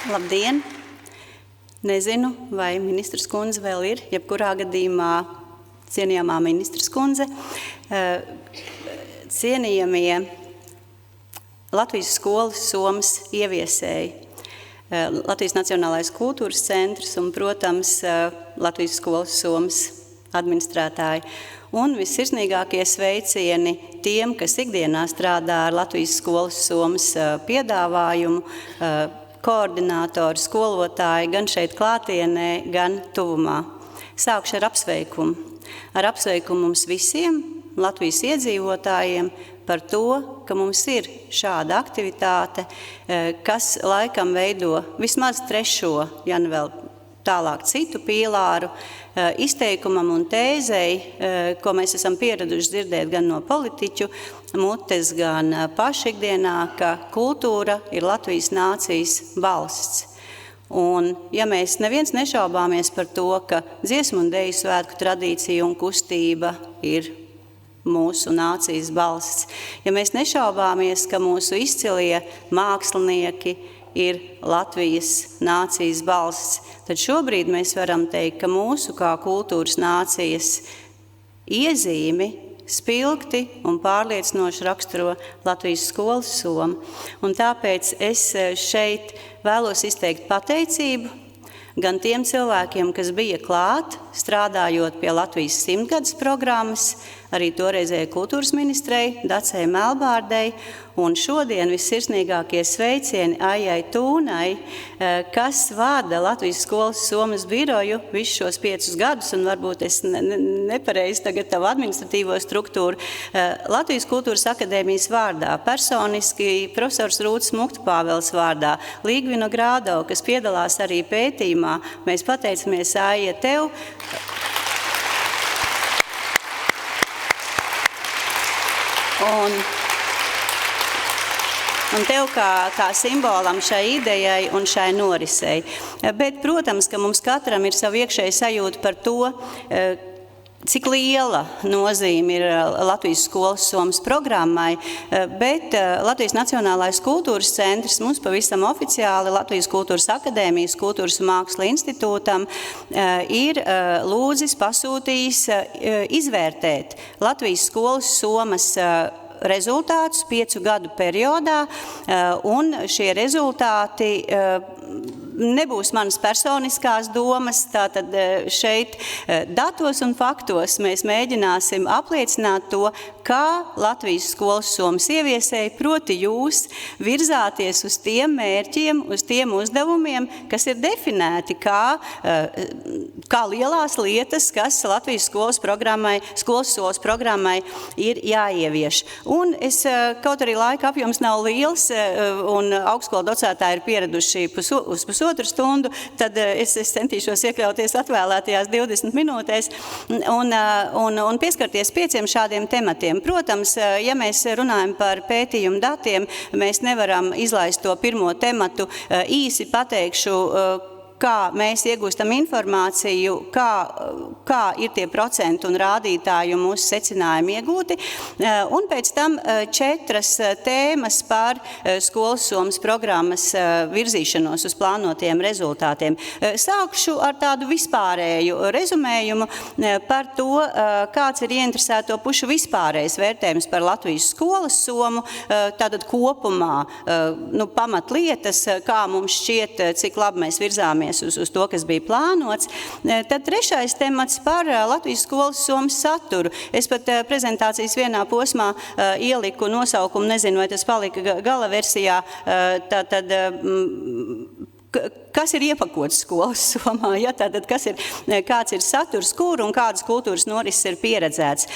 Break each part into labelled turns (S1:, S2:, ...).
S1: Labdien! Nezinu, vai ministrs kundze vēl ir, jebkurā gadījumā cienījamā ministrs kundze. Cienījamie Latvijas skolas somas ieviesēji, Latvijas Nacionālais kultūras centrs un, protams, Latvijas skolas somas administrētāji. Un vissirsnīgākie sveicieni tiem, kas ikdienā strādā ar Latvijas skolas somas piedāvājumu, koordinātori, skolotāji, gan šeit klātienē, gan tuvumā. Sākšu ar apsveikumu. Ar apsveikumu mums visiem, Latvijas iedzīvotājiem, par to, ka mums ir šāda aktivitāte, kas laikam veido vismaz trešo, ja ne vēl tālāk citu pīlāru, izteikumam un tēzei, ko mēs esam pieraduši dzirdēt gan no politiķu mutes, gan paši ikdienā, ka kultūra ir Latvijas nācijas balsts. Un, ja mēs neviens nešaubāmies par to, ka dziesmu un deju svētku tradīcija un kustība ir mūsu nācijas balsts, ja mēs nešaubāmies, ka mūsu izcilie mākslinieki ir Latvijas nācijas balsts, tad šobrīd mēs varam teikt, ka mūsu kā kultūras nācijas iezīmi spilgti un pārliecinoši raksturo Latvijas skolas soma. Un tāpēc es šeit vēlos izteikt pateicību gan tiem cilvēkiem, kas bija klāt, strādājot pie Latvijas 100-gadas programmas, arī toreizējai kultūras ministrei, Dacei Melbārdei, un šodien vissirsnīgākie sveicieni Aijai Tūnai, kas vada Latvijas skolas somas biroju visus šos 5 gadus, un varbūt es nepareizi tagad tavu administratīvo struktūru, Latvijas kultūras akadēmijas vārdā, personiski profesors Rūts Muktpāvels vārdā, Līgvina Grādau, kas piedalās arī pētījumā, mēs pateicamies Aija tev. Un tev kā simbolam šai idejai un šai norisei. Bet, protams, ka mums katram ir savu iekšēju sajūtu par to, cik liela nozīme ir Latvijas skolas somas programmai, bet Latvijas Nacionālais kultūras centrs mums pavisam oficiāli Latvijas kultūras akadēmijas kultūras un māksla institūtam ir lūdzis pasūtījis izvērtēt Latvijas skolas somas rezultātus 5 gadu periodā, un šie rezultāti nebūs manas personiskās domas, tātad šeit datos un faktos mēs mēģināsim apliecināt to, kā Latvijas skolas somas ieviesēji, proti jūs virzāties uz tiem mērķiem, uz tiem uzdevumiem, kas ir definēti kā lielās lietas, kas Latvijas skolas solas programmai ir jāievieš. Un es, kaut arī laika apjoms nav liels, un augstskolu docētāji ir pieraduši uz pusotru stundu, tad es centīšos iekļauties atvēlētajās 20 minūtēs un pieskarties 5 šādiem tematiem. Protams, ja mēs runājam par pētījumu datiem, mēs nevaram izlaist to pirmo tematu. Īsi pateikšu, kā mēs iegūstam informāciju, kā ir tie procenti un rādītāji un mūsu secinājumi iegūti, un pēc tam 4 tēmas par skolas somas programmas virzīšanos uz plānotiem rezultātiem. Sākšu ar tādu vispārēju rezumējumu par to, kāds ir ieinteresēto pušu vispārējais vērtējums par Latvijas skolas somu, tātad kopumā pamatlietas, kā mums šķiet, cik labi mēs virzāmies uz to, kas bija plānots. Tad 3. temats par Latvijas skolas somas saturu. Es pat prezentācijas vienā posmā ieliku nosaukumu, nezinu, vai tas palika gala versijā, tātad kas ir iepakots skolas somā, ja? Tātad kāds ir saturs, kur un kādas kultūras norises ir pieredzēts.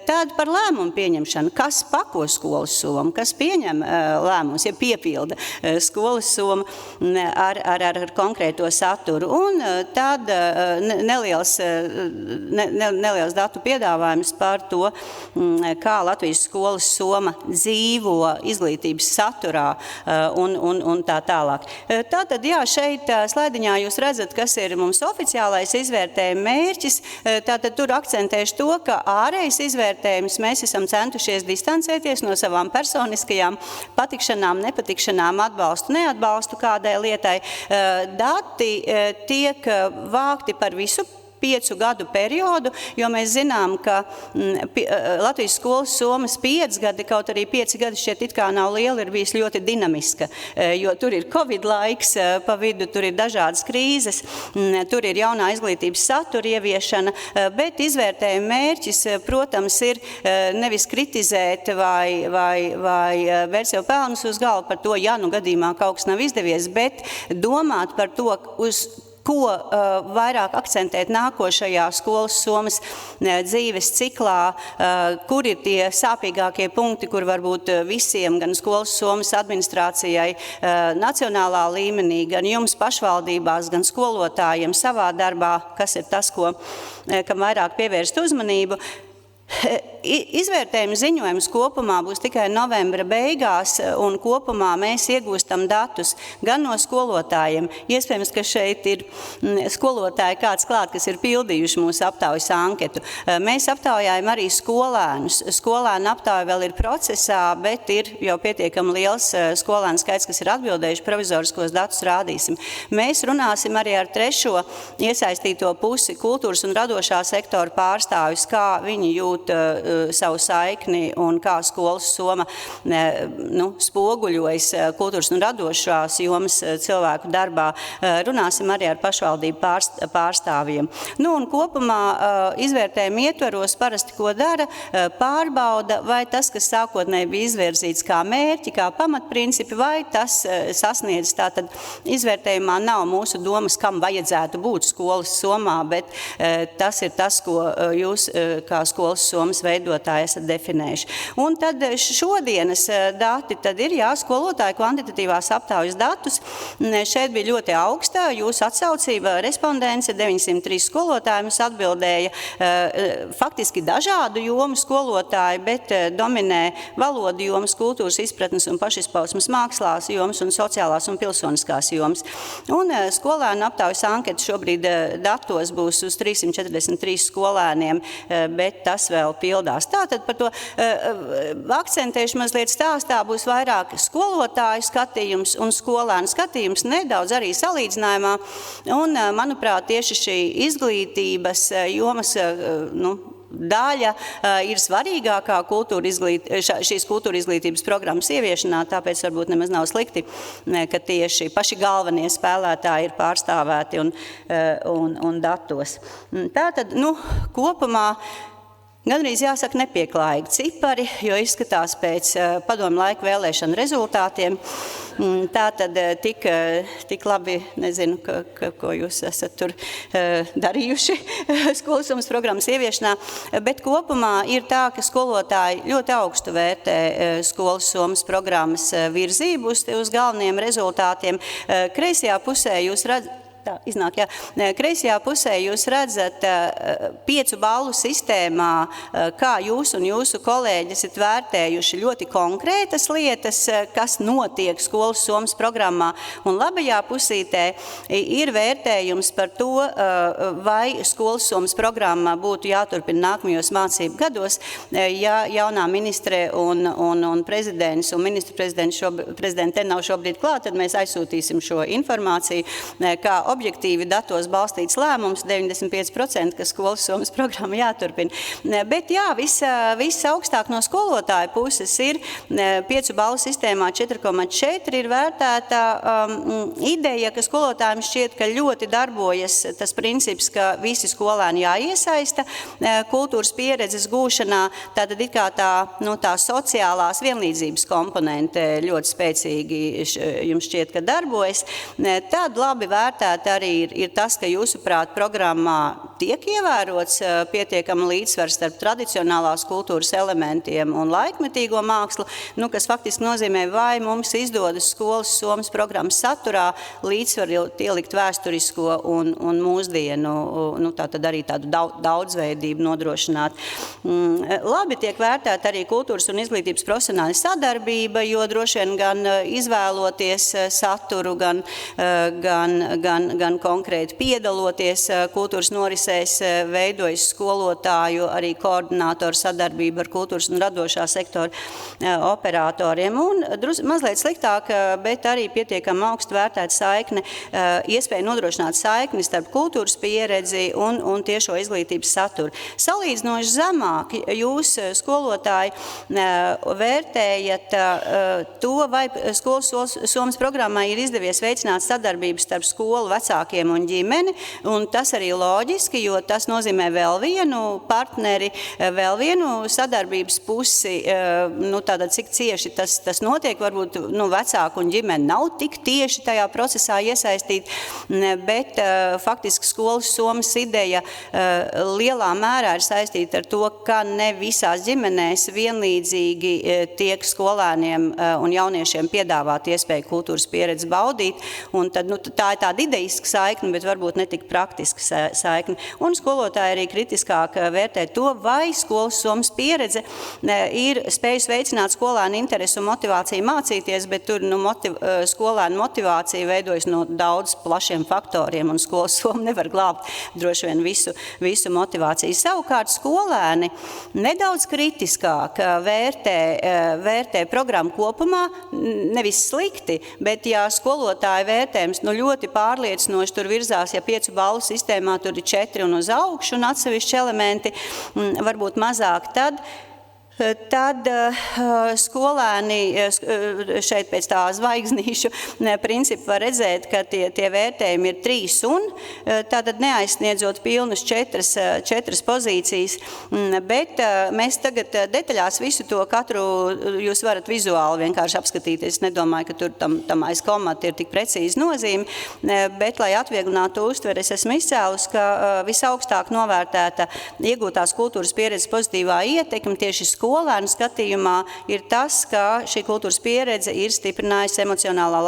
S1: Tad par lēmumu pieņemšanu, kas pako skolas somu, kas pieņem lēmumus, ja piepilda skolas somu ar konkrēto saturu. Un tad neliels datu piedāvājums par to, kā Latvijas skolas soma dzīvo izglītības saturā un tā tālāk. Tātad, jā, šeit slaidiņā jūs redzat, kas ir mums oficiālais izvērtējuma mērķis. Tātad tur akcentēšu to, ka ārējais izvērtējums mēs esam centušies distancēties no savām personiskajām patikšanām, nepatikšanām, atbalstu, neatbalstu kādai lietai. Dati tiek vākti par visu 5 gadu periodu, jo mēs zinām, ka Latvijas skolas somas 5 gadi, kaut arī 5 gadi šķiet it kā nav liela, ir bijis ļoti dinamiska, jo tur ir Covid laiks, pa vidu tur ir dažādas krīzes, tur ir jaunā izglītības satura ieviešana, bet izvērtējuma mērķis, protams, ir nevis kritizēt vai vērt sev pelnus uz galvu par to, ja nu gadījumā kaut kas nav izdevies, bet domāt par to, uz ko vairāk akcentēt nākošajā skolas somas dzīves ciklā, kur ir tie sāpīgākie punkti, kur varbūt visiem, gan skolas somas administrācijai nacionālā līmenī, gan jums pašvaldībās, gan skolotājiem savā darbā, kas ir tas, kam vairāk pievērst uzmanību. Izvērtējuma ziņojums kopumā būs tikai novembra beigās, un kopumā mēs iegūstam datus gan no skolotājiem. Iespējams, ka šeit ir skolotāji kāds klāt, kas ir pildījuši mūsu aptaujas anketu. Mēs aptaujājam arī skolēnus. Skolēnu aptauja vēl ir procesā, bet ir jau pietiekami liels skolēnu skaits, kas ir atbildējuši, provizoriskos datus rādīsim. Mēs runāsim arī ar trešo iesaistīto pusi, kultūras un radošā sektora pārstāvjus, kā viņi jūt savu saikni un kā skolas soma spoguļojas kultūras un radošās jomas cilvēku darbā. Runāsim arī ar pašvaldību pārstāvjiem. Un kopumā izvērtējuma ietvaros parasti ko dara, pārbauda, vai tas, kas sākotnēji bija izvirzīts kā mērķi, kā pamatprincipi, vai tas sasniedz. Tātad izvērtējumā nav mūsu domas, kam vajadzētu būt skolas somā, bet tas ir tas, ko jūs kā skolas somas veidotāji esat definējuši. Un tad šodienas dati tad ir, skolotāju kvantitatīvās aptaujas datus. Šeit bija ļoti augsta jūsu atsaucība, respondence, 903 skolotāji mums atbildēja, faktiski dažādu jomu skolotāji, bet dominē valodu jomas, kultūras izpratnes un pašizpausmes mākslās jomas un sociālās un pilsoniskās jomas. Un skolēnu aptaujas anketa šobrīd datos būs uz 343 skolēniem, bet tas vēl pildās. Tātad par to akcentēšu mazliet stāstā būs vairāk skolotāju skatījums un skolēnu skatījums, nedaudz arī salīdzinājumā. Un, manuprāt, tieši šī izglītības jomas daļa ir svarīgākā šīs kultūra izglītības programmas ieviešanā, tāpēc varbūt nemaz nav slikti, ka tieši paši galvenie spēlētāji ir pārstāvēti un datos. Tātad, kopumā gandrīz jāsaka nepieklājīgi cipari, jo izskatās pēc padomu laika vēlēšanu rezultātiem. Tātad tik labi, nezinu, ko jūs esat tur darījuši skolas somas programmas ieviešanā, bet kopumā ir tā, ka skolotāji ļoti augstu vērtē skolas somas programmas virzību uz galvenajiem rezultātiem. Kreisajā pusē jūs redzat, tā iznāk, kreisajā pusē jūs redzat 5 ballu sistēmā, kā jūs un jūsu kolēģi esat vērtējuši ļoti konkrētas lietas, kas notiek skolas somas programmā. Un labajā pusītē ir vērtējums par to, vai skolas somas programma būtu jāturpina nākamajos mācību gados, ja jaunā ministre un prezidents un ministru prezidente nav šobrīd klāt, tad mēs aizsūtīsim šo informāciju, kā objektīvi datos balstīts lēmums, 95%, ka skolas somas programma jāturpina. Bet viss augstāk no skolotāja puses ir 5 ballu sistēmā 4,4 ir vērtēta ideja, ka skolotājiem šķiet, ka ļoti darbojas tas princips, ka visi skolēni jāiesaista kultūras pieredzes gūšanā, tātad it kā tā sociālās vienlīdzības komponente ļoti spēcīgi jums šķiet, ka darbojas. Tad labi vērtēt arī ir tas, ka jūsuprāt programmā tiek ievērots pietiekami līdzsvars starp tradicionālās kultūras elementiem un laikmetīgo mākslu, kas faktiski nozīmē, vai mums izdodas skolas Somas programmas saturā līdzsvaru ielikt vēsturisko un mūsdienu, tātad arī tādu daudzveidību nodrošināt. Labi tiek vērtēta arī kultūras un izglītības profesionāla sadarbība, jo droši vien gan izvēloties saturu, gan konkrēti piedaloties kultūras norisēs, veidojas skolotāju, arī koordinātoru sadarbību ar kultūras un radošā sektora operatoriem. Un mazliet sliktāk, bet arī pietiekami augstu vērtēt saikne, iespēja nodrošināt saikni starp kultūras pieredzi un tiešo izglītības saturu. Salīdzinoši zemāk jūs, skolotāji, vērtējat to, vai skolas Somas programmai ir izdevies veicināt sadarbības starp skolu, vecākiem un ģimeni, un tas arī loģiski, jo tas nozīmē vēl vienu partneri, vēl vienu sadarbības pusi, tātad cik cieši tas notiek, varbūt vecāku un ģimeni nav tik tieši tajā procesā iesaistīt, bet faktiski skolas Somas ideja lielā mērā ir saistīta ar to, ka ne visās ģimenēs vienlīdzīgi tiek skolēniem un jauniešiem piedāvāt iespēju kultūras pieredzi baudīt, un tad, tā ir tāda ideiska saikne, bet varbūt ne tik praktiska saikne. Un skolotāji arī kritiskāk vērtē to, vai skolas Somas pieredze ir spējusi veicināt skolēnu interesi un motivāciju mācīties, bet tur skolēnu motivācija veidojas no daudz plašiem faktoriem, un skolas Soma nevar glābt droši vien visu motivāciju. Savukārt skolēni nedaudz kritiskāk vērtē programmu kopumā, nevis slikti, bet ja skolotāja vērtējums ļoti pārliecinoši tur virzās, ja 5 balvu sistēmā tur ir 4 un uz augšu un atsevišķi elementi, varbūt mazāk, tad skolēni šeit pēc tā zvaigznīšu principu var redzēt, ka tie vērtējumi ir 3 un tātad neaizsniedzot pilnas 4 pozīcijas, bet mēs tagad detaļās visu to katru jūs varat vizuāli vienkārši apskatīt. Es nedomāju, ka tur tam aiz komata ir tik precīzi nozīme, bet, lai atvieglinātu uztveri, es esmu izcēlus, ka visaugstāk novērtēta iegūtās kultūras pieredzes pozitīvā ietekme tieši skolēnu skatījumā ir tas, ka šī kultūras pieredze ir stiprinājusi emocionālā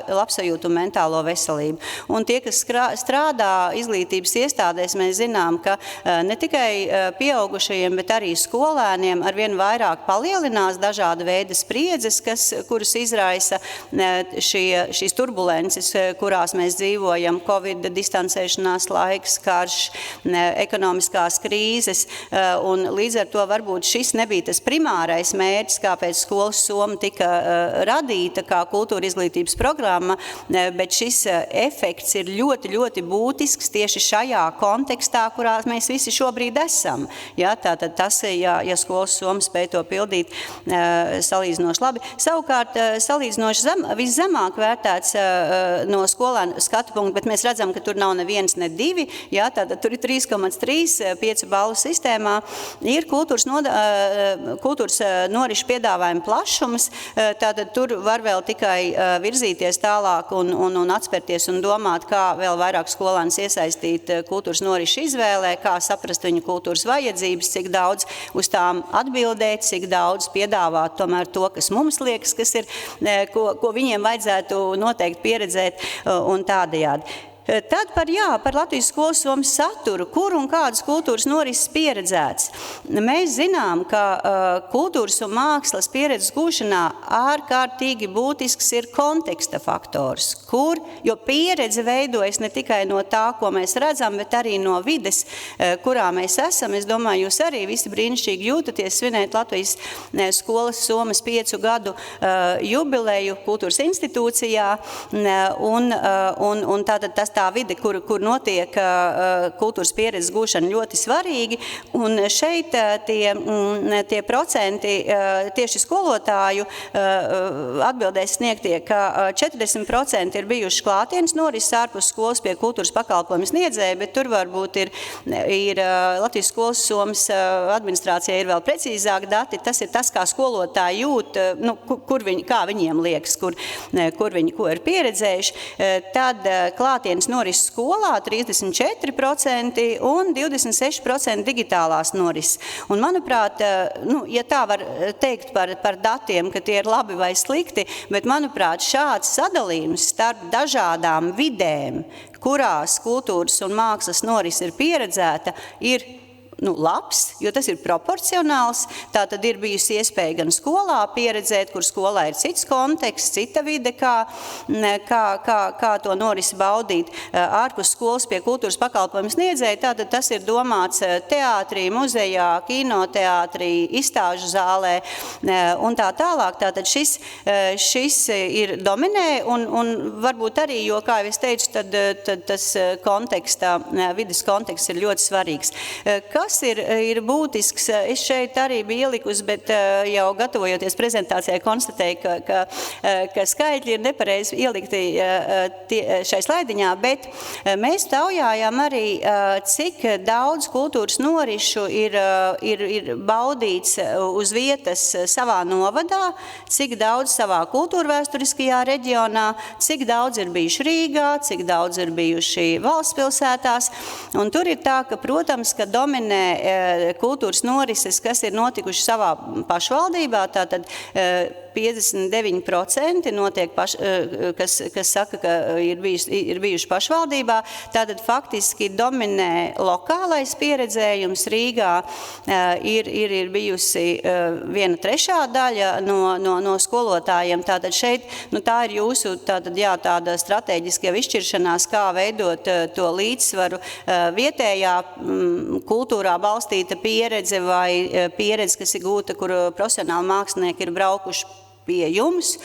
S1: labsajūtu un mentālo veselību. Un tie, kas strādā izglītības iestādēs, mēs zinām, ka ne tikai pieaugušajiem, bet arī skolēniem arvien vairāk palielinās dažāda veida spriedzes, kuras izraisa šīs turbulences, kurās mēs dzīvojam, Covid distancēšanās laiks, karš, ekonomiskās krīzes, un līdz ar to varbūt šis nebija tas primārais mērķis, kāpēc skolas Soma tika radīta kā kultūra izglītības programma, bet šis efekts ir ļoti, ļoti būtisks tieši šajā kontekstā, kurā mēs visi šobrīd esam. Ja, tātad tas, ja skolas Soma spēj to pildīt salīdzinoši labi. Savukārt, salīdzinoši viszemāk vērtēts no skolēnu skatu punktu, bet mēs redzam, ka tur nav neviens, ne 2, ja, tātad tur ir 3,3, 5 balvu sistēmā, ir kultūras norišu piedāvājuma plašums, tātad tur var vēl tikai virzīties tālāk un atspērties un domāt, kā vēl vairāk skolēnus iesaistīt kultūras norišu izvēlē, kā saprast viņu kultūras vajadzības, cik daudz uz tām atbildēt, cik daudz piedāvāt tomēr to, kas mums liekas, kas ir, ko viņiem vajadzētu noteikti pieredzēt un tādējādi. Tad par Latvijas skolas Somas saturu, kur un kādas kultūras norises pieredzēts. Mēs zinām, ka kultūras un mākslas pieredzes gūšanā ārkārtīgi būtisks ir konteksta faktors, jo pieredze veidojas ne tikai no tā, ko mēs redzam, bet arī no vides, kurā mēs esam. Es domāju, jūs arī visi brīnišķīgi jūtaties svinēt Latvijas skolas Somas 5 gadu jubileju kultūras institūcijā, un tātad tā vide, kur notiek kultūras pieredzes gūšana ļoti svarīgi, un šeit tie procenti tieši skolotāju atbildēs sniegtie, ka 40% ir bijuši klātienes norises ārpus skolas pie kultūras pakalpojumu sniedzēja, bet tur varbūt ir Latvijas skolas Somas administrācijai ir vēl precīzāk dati, tas ir tas, kā skolotāji jūt, kā viņiem liekas, kur viņi ko ir pieredzējuši, tad klātienes kultūras norises skolā 34% un 26% digitālās norises. Un, manuprāt, ja tā var teikt par datiem, ka tie ir labi vai slikti, bet, manuprāt, šāds sadalījums starp dažādām vidēm, kurās kultūras un mākslas norise ir pieredzēta, ir labs, jo tas ir proporcionāls. Tā tad ir bijusi iespēja gan skolā pieredzēt, kur skolā ir cits konteksts, cita vide, kā to norisi baudīt. Ārpus skolas pie kultūras pakalpojumu sniedzēja, tātad tas ir domāts teātrī, muzejā, kinoteātrī, izstāžu zālē un tā tālāk. Tātad šis ir dominē un varbūt arī, jo, kā jau es teicu, tad tas vides konteksts ir ļoti svarīgs. Kas ir būtisks? Es šeit arī biju ielikusi, bet jau gatavojoties prezentācijai konstatēju, ka skaitļi ir nepareizi ielikti šai slaidiņā, bet mēs taujājām arī, cik daudz kultūras norišu ir baudīts uz vietas savā novadā, cik daudz savā kultūrvēsturiskajā reģionā, cik daudz ir bijuši Rīgā, cik daudz ir bijuši valsts pilsētās. Un tur ir tā, ka, protams, ka dominē kultūras norises, kas ir notikuši savā pašvaldībā, tātad 59% notiek, kas saka, ka ir bijuši pašvaldībā. Tātad faktiski dominē lokālais pieredzējums. Rīgā ir bijusi 1/3 daļa no skolotājiem. Tātad šeit tā ir jūsu tāda strateģiska izšķiršanās, kā veidot to līdzsvaru vietējā kultūrā balstīta pieredze vai pieredze, kas ir gūta, kur profesionāli mākslinieki ir braukuši pie jums,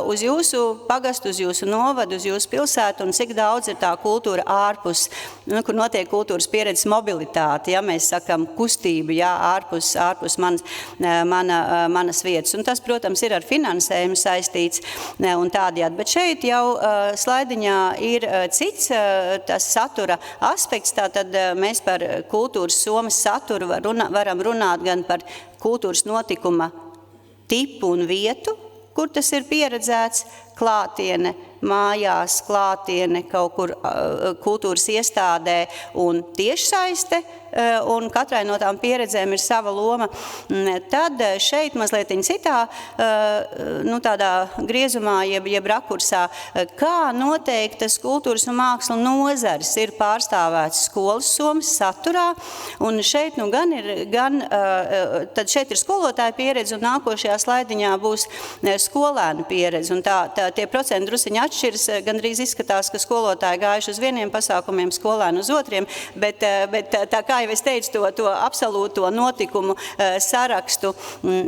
S1: uz jūsu pagastu, uz jūsu novadu, uz jūsu pilsētu, un cik daudz ir tā kultūra ārpus, kur notiek kultūras pieredzes mobilitāte, ja mēs sakam kustība, ja, ārpus manas vietas. Un tas, protams, ir ar finansējumu saistīts un tādējādi. Bet šeit jau slaidiņā ir cits tas satura aspekts, tātad mēs par kultūras somas saturu varam runāt gan par kultūras notikuma tipu un vietu, kur tas ir pieredzēts, klātiene mājās, klātiene kaut kur kultūras iestādē un tiešsaiste, un katrai no tām pieredzēm ir sava loma. Tad šeit mazliet citā tādā griezumā, jeb rakursā, kā noteiktas kultūras un mākslu nozares ir pārstāvēts skolas somas saturā, un šeit tad šeit ir skolotāja pieredze, un nākošajā slaidiņā būs skolēnu pieredze, un tie procenti drusiņi atšķiras, gandrīz izskatās, ka skolotāji gājuši uz vieniem pasākumiem, skolēni uz otriem, bet tā kā jau es teicu, to absolūto notikumu sarakstu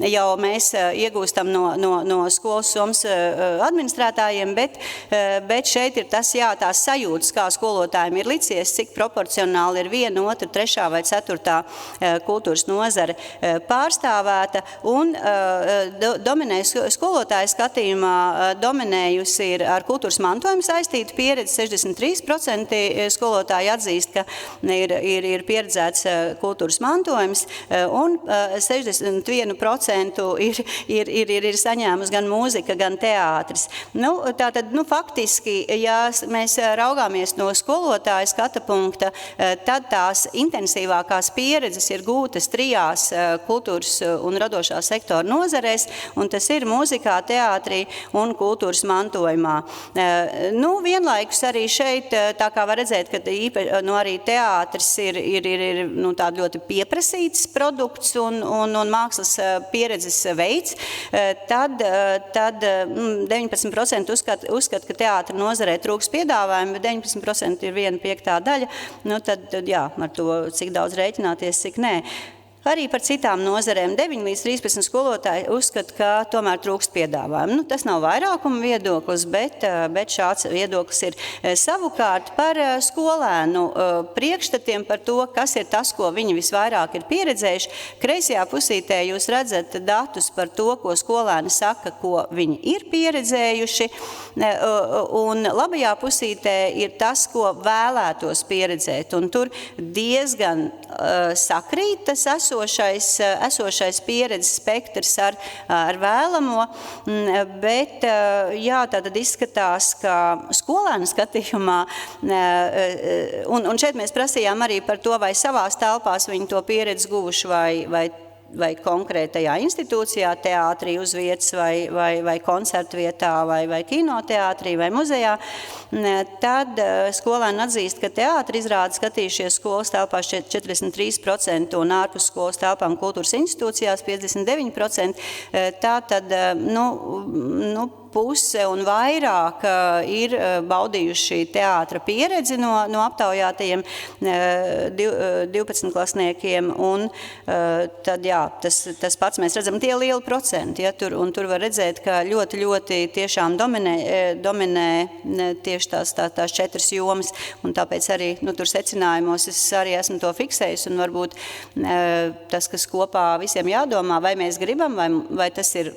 S1: jau mēs iegūstam no skolas somas administrētājiem, bet šeit ir tās sajūtas, kā skolotājiem ir licies, cik proporcionāli ir 1, 2, 3 vai 4 kultūras nozare pārstāvēta, un dominē skolotāja skatījumā dominējusi ir ar kultūras mantojumu saistīta pieredze. 63% skolotāji atzīst, ka ir pieredzēts kultūras mantojums, un 61% ir saņēmusi gan mūzika, gan teātris. Tātad, faktiski, ja mēs raugāmies no skolotāja skata punkta, tad tās intensīvākās pieredzes ir gūtas 3 kultūras un radošā sektora nozarēs, un tas ir mūzikā, teātrī un kultūras mantojumā. Vienlaikus arī šeit, tā kā var redzēt, ka arī teātris ir tāda ļoti pieprasīts produkts un mākslas pieredzes veids, tad 19% uzskata, ka teātra nozarē trūks piedāvājumi, bet 19% ir 1/5 daļa, tad ar to cik daudz rēķināties, cik nē. Arī par citām nozarēm 9 līdz 13 skolotāji uzskata, ka tomēr trūkst piedāvājumu. Tas nav vairākuma viedoklis, bet šāds viedoklis ir. Savukārt par skolēnu priekšstatiem par to, kas ir tas, ko viņi visvairāk ir pieredzējuši. Kreisajā pusītē jūs redzat datus par to, ko skolēni saka, ko viņi ir pieredzējuši, un labajā pusītē ir tas, ko vēlētos pieredzēt. Un tur diezgan sakrīt tas esot. esošais pieredzes spektrs ar vēlamo, bet jā, tātad izskatās, ka skolēnu skatījumā, un šeit mēs prasījām arī par to, vai savās telpās viņi to pieredzi guvuši vai konkrētajā institūcijā, teātrī uz vietas vai koncertu vietā vai kinoteātrī vai muzejā, tad skolēni atzīst, ka teātri izrādi skatījušies skolas telpās 43% un ārpus skolas telpām kultūras institūcijās 59%. Tātad, puse un vairāk ir baudījuši teātra pieredzi no aptaujātajiem 12 klasniekiem, un tad, jā, tas pats mēs redzam, tie lieli procenti, ja, tur var redzēt, ka ļoti tiešām dominē tieši tās 4 jomas, un tāpēc arī, tur secinājumos es arī esmu to fiksējis, un varbūt tas, kas kopā visiem jādomā, vai mēs gribam, vai tas ir.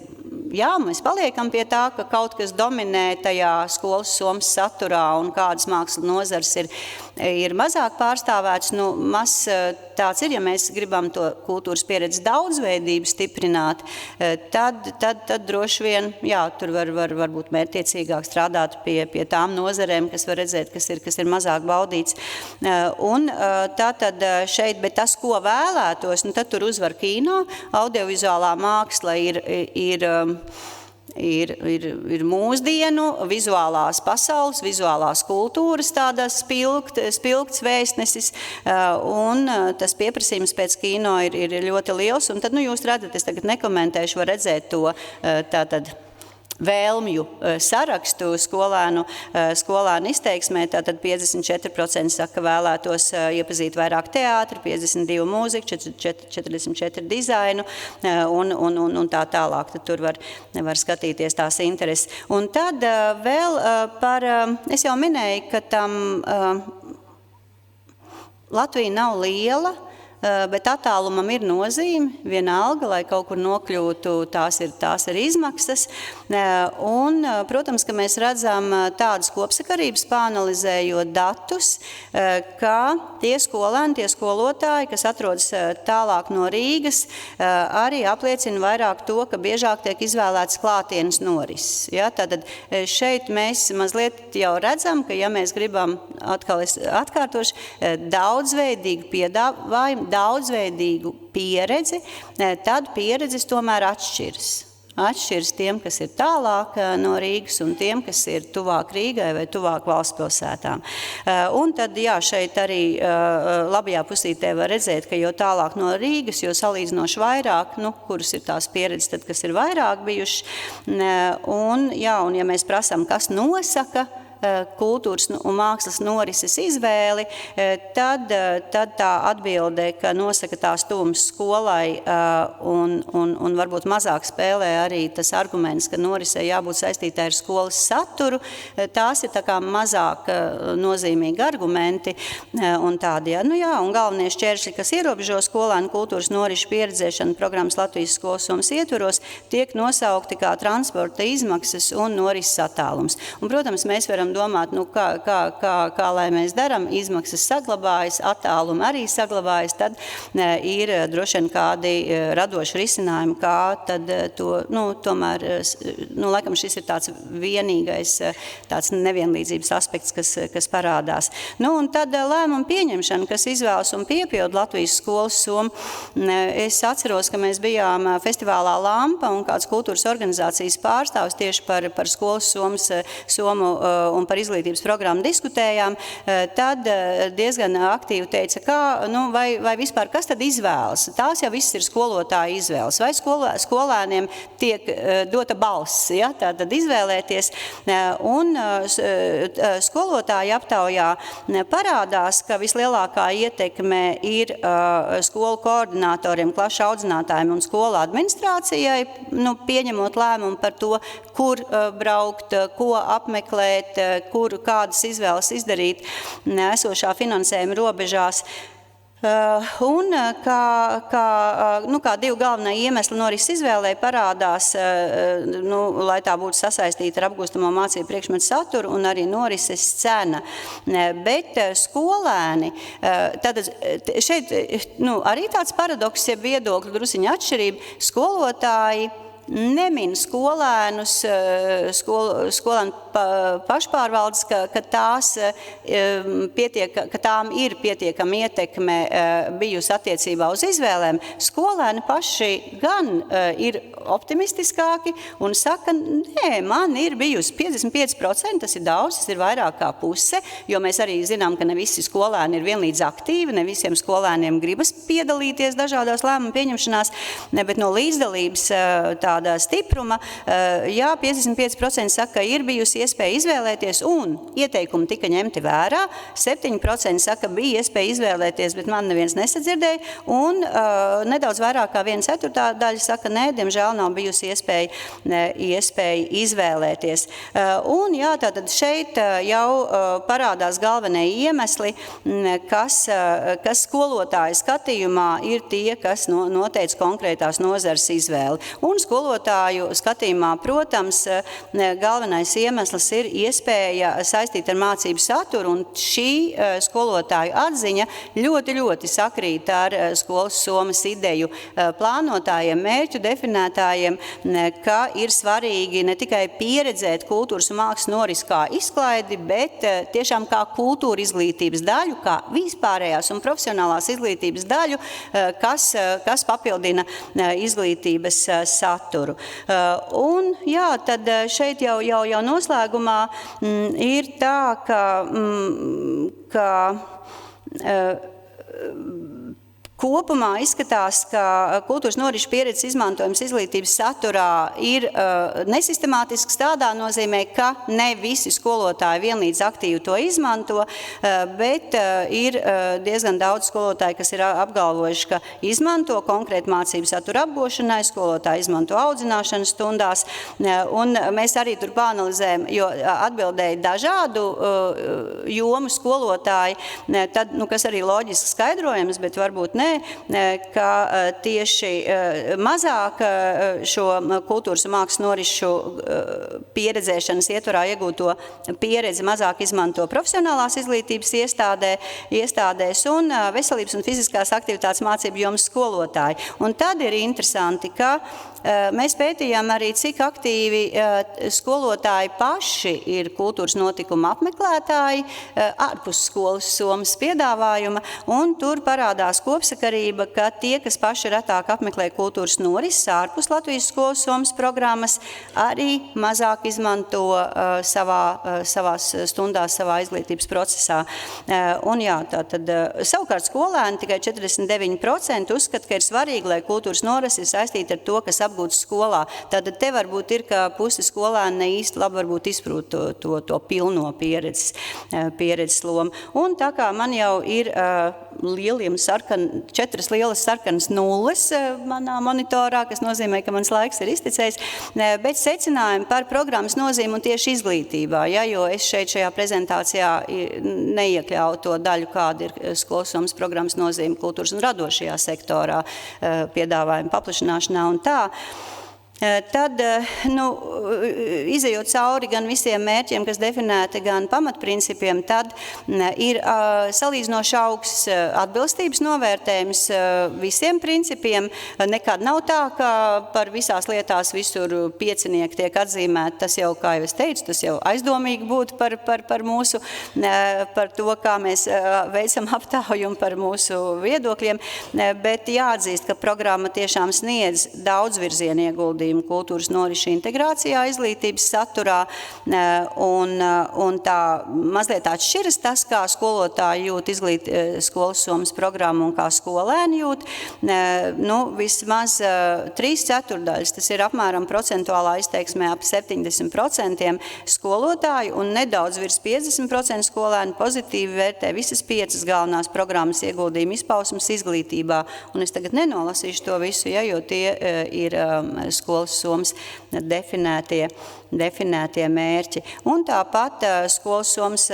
S1: Jā, mēs paliekam pie tā, ka kaut kas dominē tajā skolas somas saturā un kādas mākslas nozars ir mazāk pārstāvēts. Maz tāds ir, ja mēs gribam to kultūras pieredzes daudzveidību stiprināt, tad droši vien, jā, tur var būt mērķtiecīgāk strādāt pie tām nozarēm, kas var redzēt, kas ir mazāk baudīts. Un tātad šeit, bet tas, ko vēlētos, tad tur uzvar kino, audiovizuālā māksla ir mūsdienu, vizuālās pasaules, vizuālās kultūras tādas spilgts vēstnesis, un tas pieprasījums pēc kino ir ļoti liels, un tad, jūs redzat, es tagad nekomentēšu, var redzēt to tātad vēlmju sarakstu skolēnu izteiksmē, tātad 54% saka, vēlētos iepazīt vairāk teātri, 52 mūziku, 44 dizainu un tā tālāk. Tad tur var skatīties tās intereses. Un tad vēl es jau minēju, ka tam Latvija nav liela, bet attālumam ir nozīme, vienalga, lai kaut kur nokļūtu, tās ir izmaksas. Un, protams, ka mēs redzam tādas kopsakarības, pāanalizējot datus, ka tie skolēni, tie skolotāji, kas atrodas tālāk no Rīgas, arī apliecina vairāk to, ka biežāk tiek izvēlēts klātienes norises. Ja? Tātad šeit mēs mazliet jau redzam, ka ja mēs gribam, atkal es atkārtošu, daudzveidīgu piedāvājumu, daudzveidīgu pieredzi, tad pieredzes tomēr atšķiras. Atšķiras tiem, kas ir tālāk no Rīgas un tiem, kas ir tuvāk Rīgai vai tuvāk valsts pilsētām. Un tad, jā, šeit arī labajā pusītē var redzēt, ka jo tālāk no Rīgas, jo salīdzinoši vairāk, kuras ir tās pieredzes, tad, kas ir vairāk bijuši. Un, jā, un ja mēs prasām, kas nosaka kultūras un mākslas norises izvēli, tad tā atbilde, ka nosaka tās tuvums skolai un varbūt mazāk spēlē arī tas arguments, ka norisei jābūt saistītā ar skolas saturu, tās ir tā kā mazāk nozīmīgi argumenti un tādi. Jā, un galvenie šķēršļi, kas ierobežo skolēnu kultūras norišu pieredzēšanu programmas Latvijas skolas somas ietvaros, tiek nosaukti kā transporta izmaksas un norises attālums. Un, protams, mēs varam domāt, kā lai mēs darām, izmaksas saglabājas, attālumi arī saglabājas, tad ir droši vien kādi radoši risinājumi, kā tad to, tomēr, laikam šis ir tāds vienīgais tāds nevienlīdzības aspekts, kas parādās. Un tad lēmumu pieņemšana, kas izvēlas un piepilda Latvijas skolas somu. Es atceros, ka mēs bijām festivālā Lampa un kāds kultūras organizācijas pārstāvs tieši par skolas somu un par izglītības programmu diskutējām, tad diezgan aktīvi teica, vai vispār kas tad izvēlas? Tās jau viss ir skolotāja izvēles. Vai skolēniem tiek dota balss, ja? Tātad izvēlēties. Un skolotāja aptaujā parādās, ka vislielākā ietekme ir skolu koordinatoriem, klašu audzinātājiem un skolu administrācijai, pieņemot lēmumu par to, kur braukt, ko apmeklēt, kādas izvēles izdarīt esošā finansējuma robežās. Un kā divi galvenie iemesli norises izvēlē parādās, lai tā būtu sasaistīta ar apgūstamo mācību priekšmetu saturu un arī norises cena. Bet skolēni, tad šeit arī tāds paradoks, ja viedokļu drusiņa atšķirība, skolotāji nemin skolēnus, skolēnu pašpārvaldes, ka tām ir pietiekama ietekme bijusi attiecībā uz izvēlēm. Skolēni paši gan ir optimistiskāki un saka, nē, man ir bijusi 55%, tas ir daudz, tas ir vairāk kā puse, jo mēs arī zinām, ka ne visi skolēni ir vienlīdz aktīvi, ne visiem skolēniem gribas piedalīties dažādās lēmumu pieņemšanās, bet no līdzdalības tāda stipruma, 55% saka, ka ir bijusi iespēja izvēlēties un ieteikumi tika ņemti vērā, 7% saka, bija iespēja izvēlēties, bet man neviens nesadzirdēja, un nedaudz vairāk kā 1/4 daļa saka, nē, diemžēl nav bijusi iespēja izvēlēties. Un jā, tātad šeit jau parādās galvenie iemesli, kas skolotāja skatījumā ir tie, kas noteic konkrētās nozares izvēli. Un skolotāju skatījumā, protams, galvenais iemesls ir iespēja saistīt ar mācību saturu, un šī skolotāju atziņa ļoti, ļoti sakrīt ar skolas somas ideju plānotājiem, mērķu definētājiem, ka ir svarīgi ne tikai pieredzēt kultūras un mākslas norisi kā izklaidi, bet tiešām kā kultūra izglītības daļu, kā vispārējās un profesionālās izglītības daļu, kas papildina izglītības saturu. Un jā, tad šeit jau noslēgumā ir tā, ka kopumā izskatās, ka kultūras norišu pieredzes izmantojums izglītības saturā ir nesistemātisks tādā nozīmē, ka ne visi skolotāji vienlīdz aktīvi to izmanto, bet ir diezgan daudz skolotāji, kas ir apgalvojuši, ka izmanto konkrēti mācību satura apgūšanai, skolotāji izmanto audzināšanas stundās, un mēs arī tur pāanalizējam, jo atbildēja dažādu jomu skolotāji, tad, kas arī loģiski skaidrojams, bet varbūt ne, ka tieši mazāk šo kultūras un mākslas norišu pieredzēšanas ietvarā iegūto pieredzi mazāk izmanto profesionālās izglītības iestādēs un veselības un fiziskās aktivitātes mācību jomas skolotāji. Un tad ir interesanti, ka mēs pētījām arī, cik aktīvi skolotāji paši ir kultūras notikuma apmeklētāji ārpus skolas somas piedāvājuma, un tur parādās kopsakarība, ka tie, kas paši retāk apmeklē kultūras norises ārpus Latvijas skolas somas programmas, arī mazāk izmanto savās stundās, savā izglītības procesā. Un jā, tātad savukārt skolēni tikai 49% uzskata, ka ir svarīgi, lai kultūras norises ir saistīta ar to, kas apgūts skolā. Tātad te varbūt ir, ka pusi skolēni ne īsti labi varbūt izprot to pilno pieredzes lomu. Un tā kā man jau ir 4 lielas sarkanas nulles manā monitorā, kas nozīmē, ka mans laiks ir iztecējis, bet secinājumi par programmas nozīmi un tieši izglītībā, jo es šajā prezentācijā neiekļauju to daļu, kāda ir skolas somas programmas nozīme kultūras un radošajā sektorā, piedāvājuma paplašināšanā un tā. Tad, izejot cauri gan visiem mērķiem, kas definēti, gan pamatprincipiem, tad ir salīdzinoši augsts atbilstības novērtējums visiem principiem. Nekad nav tā, ka par visās lietās visur piecinieki tiek atzīmēti. Tas jau, kā jau es teicu, tas jau aizdomīgi būtu par mūsu, par to, kā mēs veicam aptaujumu par mūsu viedokļiem, bet jāatzīst, ka programma tiešām sniedz daudzvirzienu ieguldījumu kultūras norišu integrācijā izglītības saturā, un tā mazliet atšķiras tas, kā skolotāji jūt skolas somas programmu un kā skolēni jūt. Vismaz 3/4, tas ir apmēram procentuālā izteiksmē ap 70% skolotāju un nedaudz virs 50% skolēni pozitīvi vērtē visas 5 galvenās programmas ieguldījumu izpausmes izglītībā. Un es tagad nenolasīšu to visu, jo tie ir skolotāji skolas Somas definētie mērķi. Un tāpat skolas Somas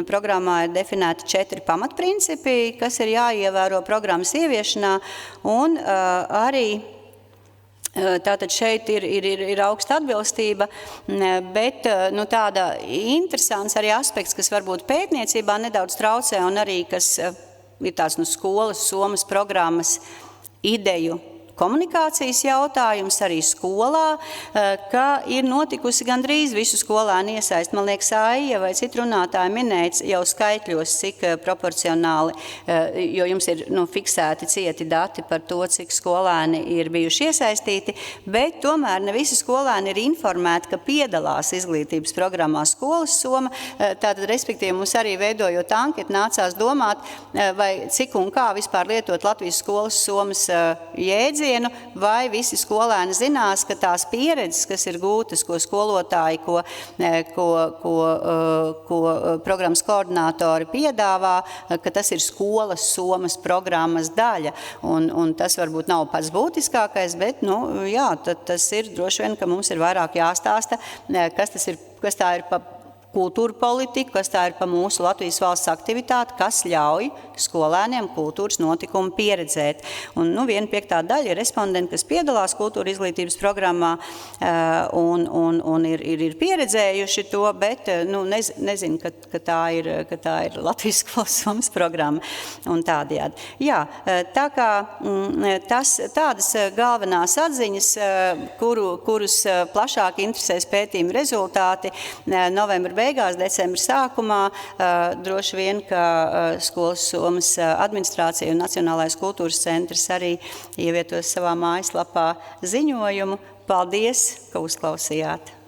S1: programmā ir definēti 4 pamatprincipi, kas ir jāievēro programmas ieviešanā, un arī tātad šeit ir augsta atbilstība, bet tāda interesants arī aspekts, kas varbūt pētniecībā nedaudz traucē un arī, kas ir tāds skolas Somas programmas ideju komunikācijas jautājums arī skolā, ka ir notikusi gandrīz visu skolēnu iesaist. Man liekas, Aija vai citu runātāji minēts jau skaitļos, cik proporcionāli, jo jums ir fiksēti cieti dati par to, cik skolēni ir bijuši iesaistīti, bet tomēr ne visi skolēni ir informēti, ka piedalās izglītības programmā skolas Soma. Tātad, respektīvi, mums arī veidojot anketu nācās domāt, vai cik un kā vispār lietot Latvijas skolas Somas jēdzienu, vai visi skolēni zinās, ka tās pieredzes, kas ir gūtas, ko skolotāji, ko programmas koordinātori piedāvā, ka tas ir skolas Somas programmas daļa. Un tas varbūt nav pats būtiskākais, bet, jā, tas ir droši vien, ka mums ir vairāk jāstāsta, kas tā ir pa kultūra politika, kas tā ir pa mūsu Latvijas valsts aktivitāti, kas ļauj skolēniem kultūras notikumu pieredzēt. Un, 1/5 daļa ir respondenti, kas piedalās kultūra izglītības programmā un ir pieredzējuši to, bet nezinu, ka tā ir Latvijas skolas Somas programma un tādējādi. Jā, tā kā tādas galvenās atziņas, kurus plašāk interesēs pētījuma rezultāti novembra beigās, decembra sākumā, droši vien, ka skolas Somas administrācija un Nacionālais kultūras centrs arī ievietos savā mājaslapā ziņojumu. Paldies, ka uzklausījāt!